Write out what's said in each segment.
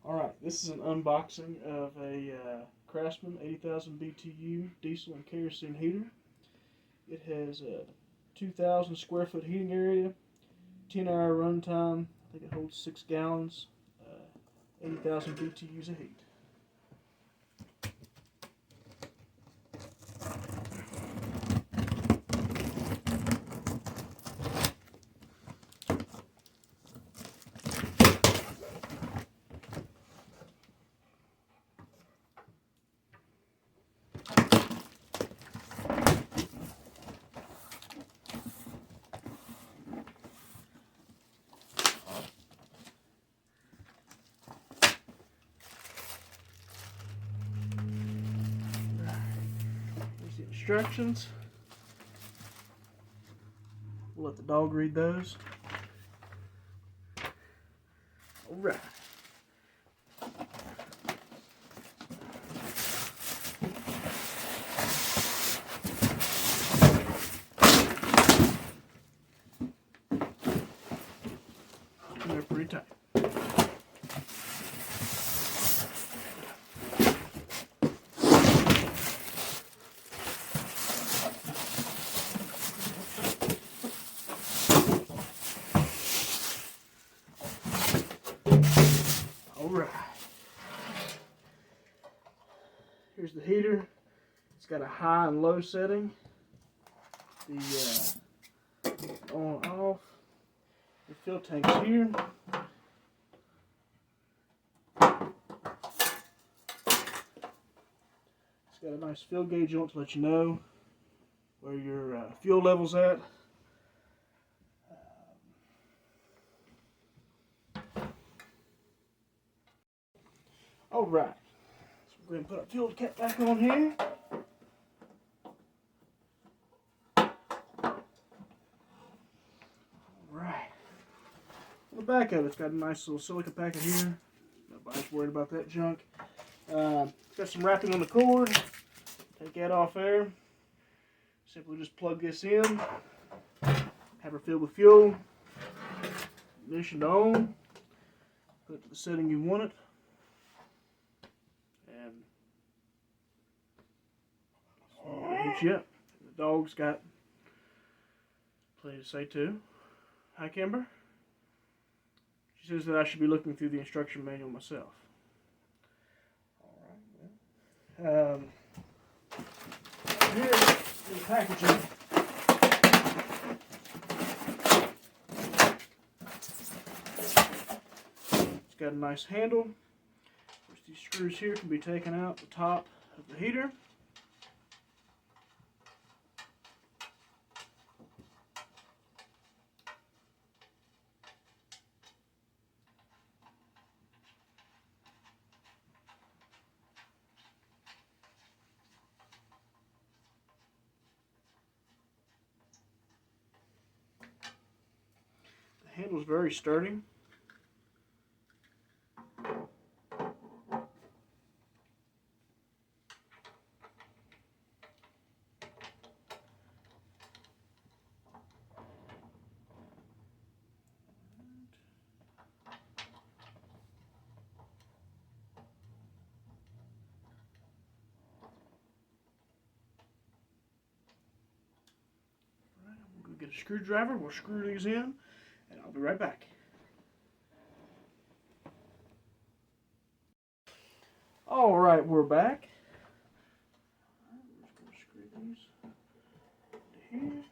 Alright, this is an unboxing of a Craftsman 80,000 BTU diesel and kerosene heater. It has a 2,000 square foot heating area, 10-hour runtime. I think it holds 6 gallons, 80,000 BTUs of heat. Here's the instructions. We'll let the dog read those. Alright. They're pretty tight. Alright. Here's the heater. It's got a high and low setting. The on and off. The fill tank's here. It's got a nice fill gauge on it to let you know where your fuel level's at. Alright, so we're going to put our fuel cap back on here. Alright, on the back of it's got a nice little silica packet here. Nobody's worried about that junk. It's got some wrapping on the cord. Take that off there. Simply just plug this in. Have her filled with fuel. Ignition on. Put it to the setting you want it. And heat you up. The dog's got plenty to say too. Hi, Kimber. She says that I should be looking through the instruction manual myself. Alright, well. Here's the packaging. It's got a nice handle. These screws here can be taken out the top of the heater. The handle is very sturdy. Get a screwdriver, we'll screw these in, and I'll be right back. Alright, we're back. We're just going to screw these to here.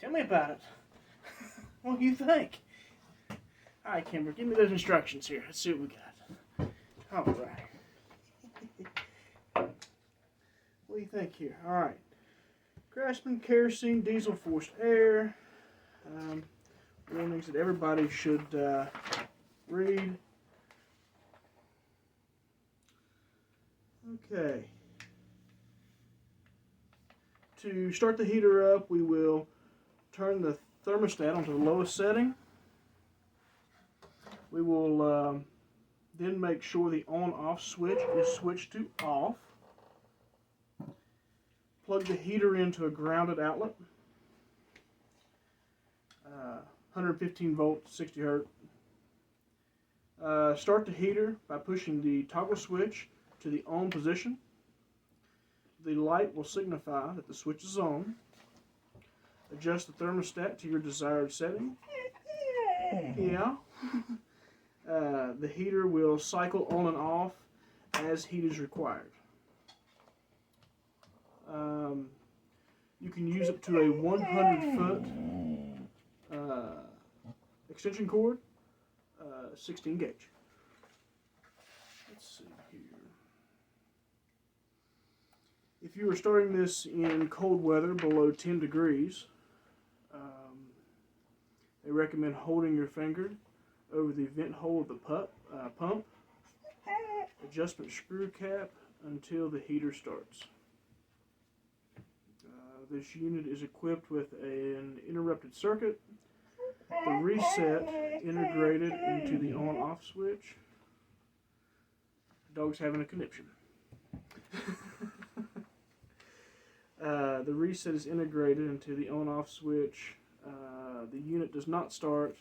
Tell me about it. What do you think? Alright, Kimber, give me those instructions here. Let's see what we got. Alright. What do you think here? Alright. Craftsman kerosene diesel forced air. Warnings that everybody should read. Okay. To start the heater up, we will turn the thermostat onto the lowest setting. We will then make sure the on-off switch is switched to off. Plug the heater into a grounded outlet. 115 volts, 60 hertz. Start the heater by pushing the toggle switch to the on position. The light will signify that the switch is on. Adjust the thermostat to your desired setting. Yeah. The heater will cycle on and off as heat is required. You can use up to a 100-foot extension cord, 16 gauge. Let's see here. If you are starting this in cold weather below 10 degrees, they recommend holding your finger over the vent hole of the pump, adjustment screw cap until the heater starts. This unit is equipped with an interrupted circuit, the reset integrated into the on-off switch. The dog's having a conniption. The reset is integrated into the on-off switch. The unit does not start.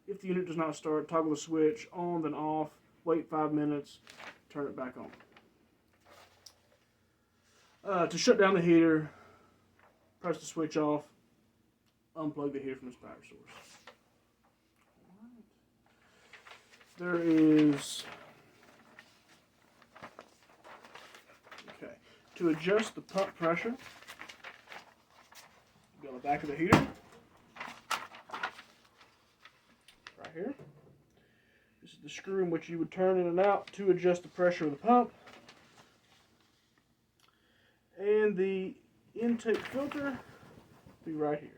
If the unit does not start, toggle the switch on, then off, wait 5 minutes, turn it back on. To shut down the heater, press the switch off, unplug the heater from its power source. There is, to adjust the pump pressure, go on the back of the heater, right here. This is the screw in which you would turn in and out to adjust the pressure of the pump. And the intake filter will be right here.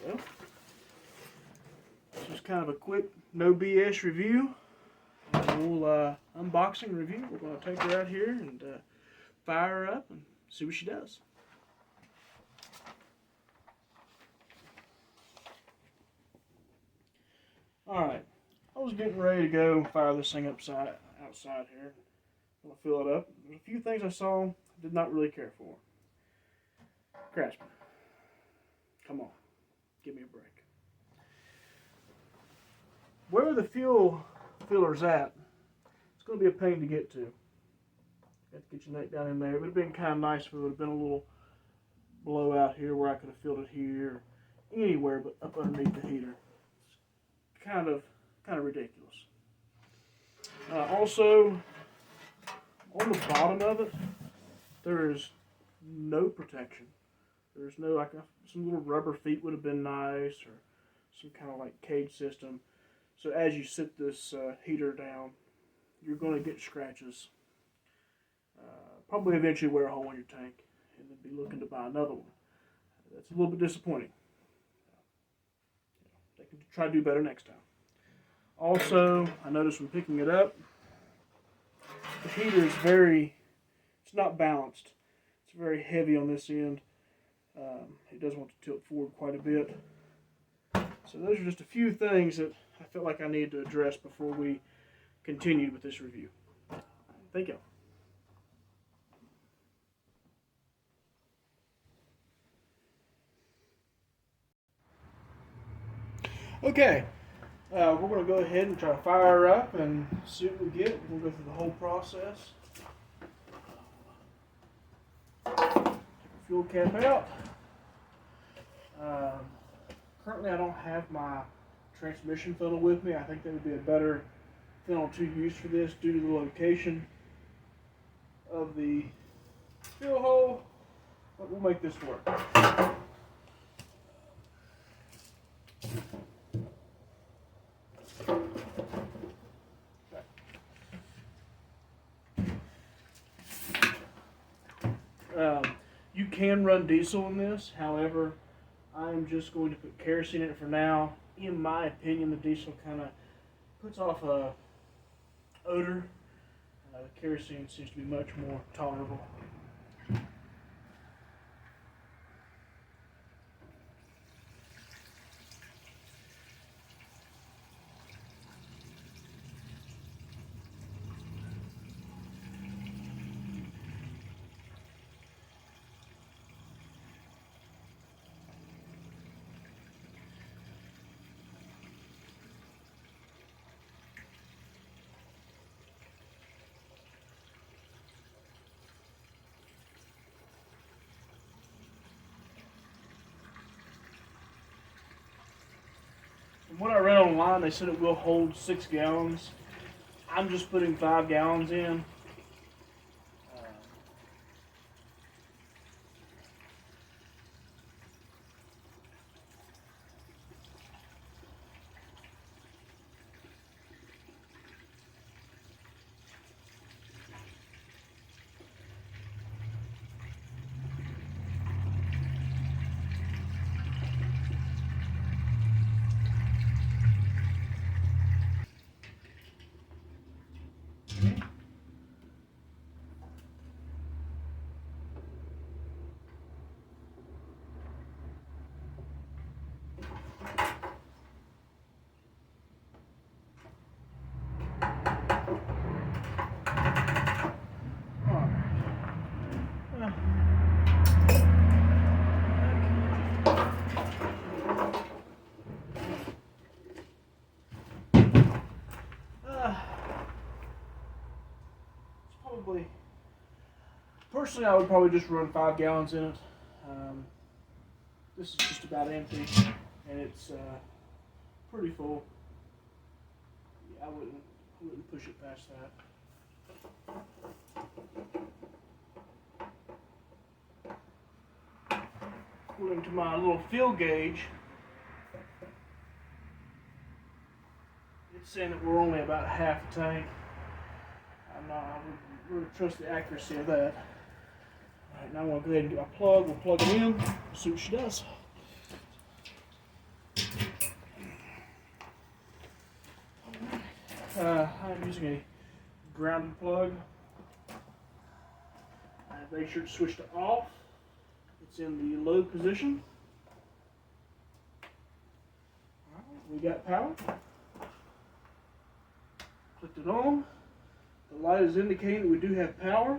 Well, this is kind of a quick, no BS review. We'll unboxing review. We're going to take her out here and fire her up and see what she does. Alright, I was getting ready to go fire this thing outside here. I'm going to fill it up. There's a few things I saw I did not really care for. Craftsman, come on, give me a break. Where the fuel filler's at, it's going to be a pain to get to. You have to get your neck down in there. It would have been kind of nice if it would have been a little blowout here where I could have filled it here, anywhere but up underneath the heater. It's kind of ridiculous. Also, on the bottom of it, there is no protection. There's no, some little rubber feet would have been nice, or some kind of like cage system. So as you sit this heater down, you're going to get scratches. Probably eventually wear a hole in your tank, and then be looking to buy another one. That's a little bit disappointing. They can try to do better next time. Also, I noticed when picking it up, the heater is it's not balanced. It's very heavy on this end. It does want to tilt forward quite a bit. So those are just a few things that I felt like I needed to address before we continued with this review. Thank you. Okay, we're going to go ahead and try to fire her up and see what we get. We're going to go through the whole process. Take the fuel cap out. Currently I don't have my transmission funnel with me. I think that would be a better funnel to use for this due to the location of the fuel hole, but we'll make this work. You can run diesel in this, however, I I'm just going to put kerosene in it for now. In my opinion, the diesel kind of puts off a odor. Kerosene seems to be much more tolerable. From what I read online, they said it will hold 6 gallons. I'm just putting 5 gallons in. Personally, I would probably just run 5 gallons in it. This is just about empty, and it's pretty full. Yeah, I wouldn't push it past that. According to my little field gauge, it's saying that we're only about half a tank. I wouldn't really trust the accuracy of that. Alright, now I'm going to go ahead and get my plug. We'll plug it in, see what she does. I'm using a grounded plug. I make sure it's switched to off. It's in the low position. We got power. Clicked it on. The light is indicating that we do have power.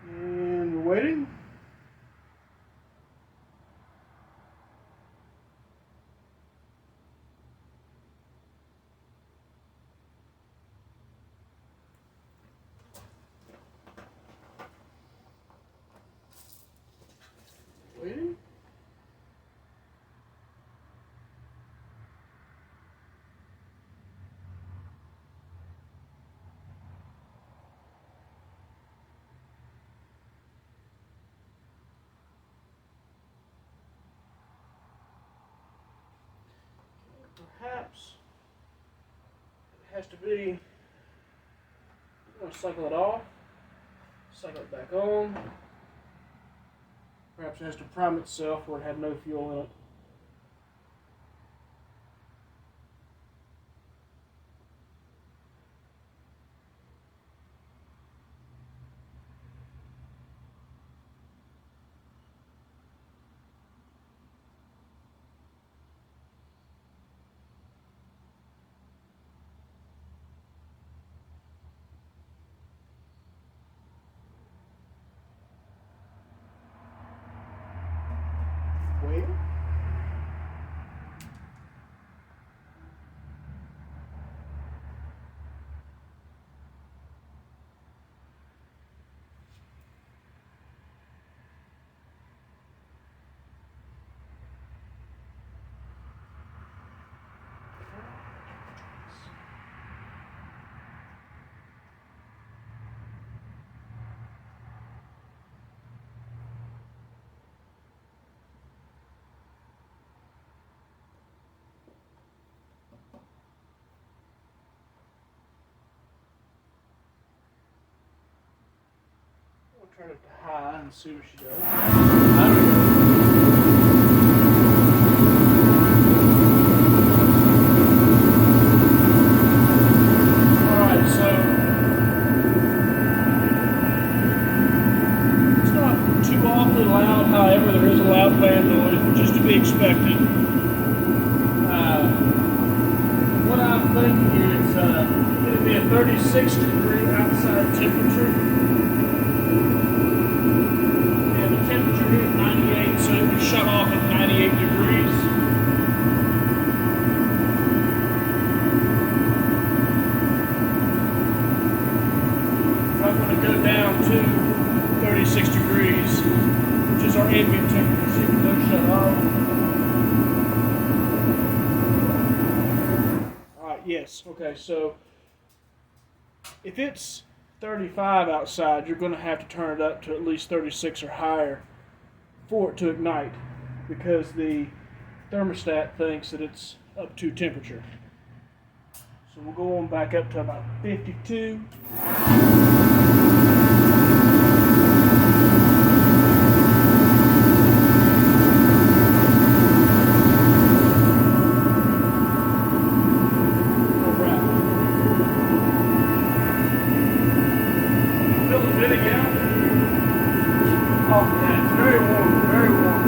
And we're waiting. Waiting. Perhaps it has to be, I'm going to cycle it off, cycle it back on. Perhaps it has to prime itself where it had no fuel in it. Waiting. turn it to high and see what she does. There we go. Alright, so it's not too awfully loud, however, there is a loud fan noise, just to be expected. What I'm thinking here is it'll be a 36-degree outside temperature. And the temperature here is 98, so it would shut off at 98 degrees. So I'm going to go down to 36 degrees, which is our ambient temperature, so it will shut off. Yes, okay, so if it's 35 outside, you're going to have to turn it up to at least 36 or higher for it to ignite, because the thermostat thinks that it's up to temperature. So we'll go on back up to about 52. Oh, yeah, it's very warm, very warm.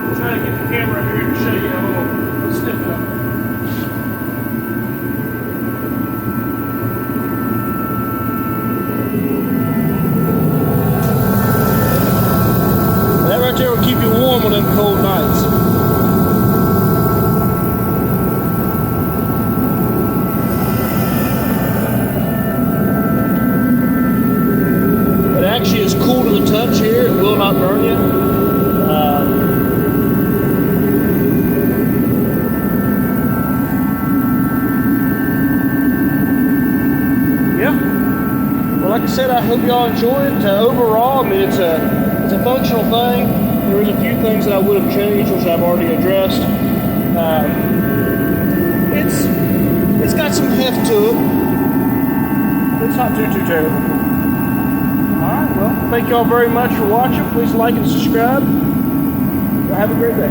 I'm trying to get the camera here to show you a little sniff up. That right there will keep you warm on them cold nights. It actually is cool to the touch here. It will not burn you. Yeah. Well, like I said, I hope y'all enjoy it. Overall, I mean, it's a functional thing. There was a few things that I would have changed, which I've already addressed. It's got some heft to it. It's not too terrible. Alright, well, thank you all very much for watching. Please like and subscribe. Have a great day.